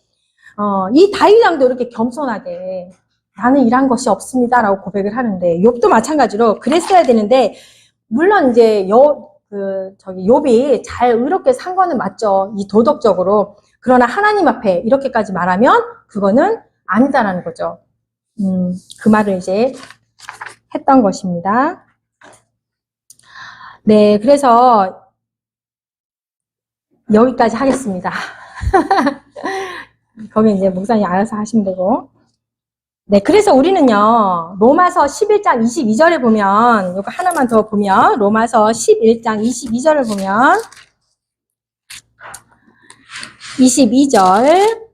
[SPEAKER 1] 이 다윗 왕도 이렇게 겸손하게 나는 이런 것이 없습니다라고 고백을 하는데 욥도 마찬가지로 그랬어야 되는데 물론 이제 욥이 잘 의롭게 산 거는 맞죠. 이 도덕적으로. 그러나 하나님 앞에 이렇게까지 말하면 그거는 아니다라는 거죠. 그 말을 이제 했던 것입니다. 네, 그래서 여기까지 하겠습니다. 거기 이제 목사님 알아서 하시면 되고. 네, 그래서 우리는요, 로마서 11장 22절에 보면, 이거 하나만 더 보면, 로마서 11장 22절을 보면, 22절,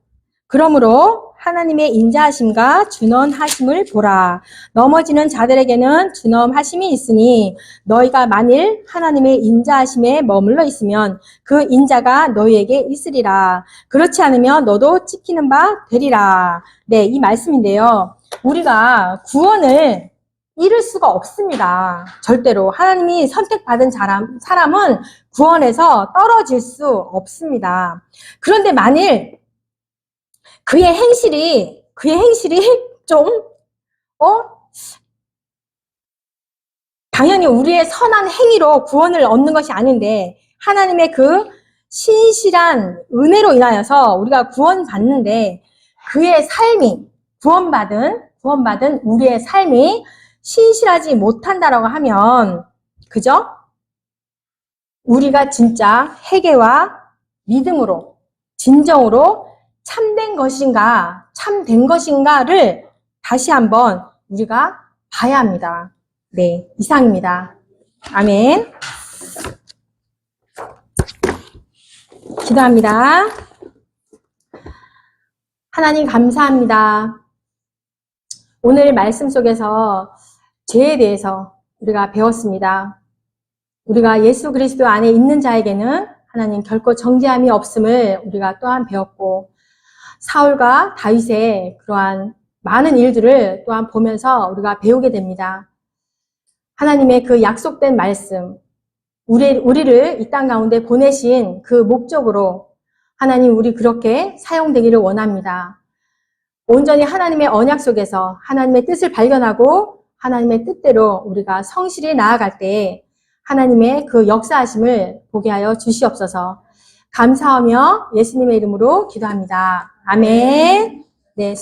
[SPEAKER 1] 그러므로 하나님의 인자하심과 준엄하심을 보라. 넘어지는 자들에게는 준엄하심이 있으니 너희가 만일 하나님의 인자하심에 머물러 있으면 그 인자가 너희에게 있으리라. 그렇지 않으면 너도 찍히는 바 되리라. 네, 이 말씀인데요. 우리가 구원을 잃을 수가 없습니다. 절대로. 하나님이 선택받은 사람은 구원에서 떨어질 수 없습니다. 그런데 만일 그의 행실이 좀, 당연히 우리의 선한 행위로 구원을 얻는 것이 아닌데, 하나님의 그 신실한 은혜로 인하여서 우리가 구원받는데, 그의 삶이, 구원받은 우리의 삶이 신실하지 못한다라고 하면, 그죠? 우리가 진짜 회개와 믿음으로, 진정으로 참된 것인가를 다시 한번 우리가 봐야 합니다. 네, 이상입니다. 아멘. 기도합니다. 하나님 감사합니다. 오늘 말씀 속에서 죄에 대해서 우리가 배웠습니다. 우리가 예수 그리스도 안에 있는 자에게는 하나님 결코 정죄함이 없음을 우리가 또한 배웠고 사울과 다윗의 그러한 많은 일들을 또한 보면서 우리가 배우게 됩니다. 하나님의 그 약속된 말씀, 우리를 이 땅 가운데 보내신 그 목적으로 하나님 우리 그렇게 사용되기를 원합니다. 온전히 하나님의 언약 속에서 하나님의 뜻을 발견하고 하나님의 뜻대로 우리가 성실히 나아갈 때 하나님의 그 역사하심을 보게 하여 주시옵소서. 감사하며 예수님의 이름으로 기도합니다. 아멘. 네.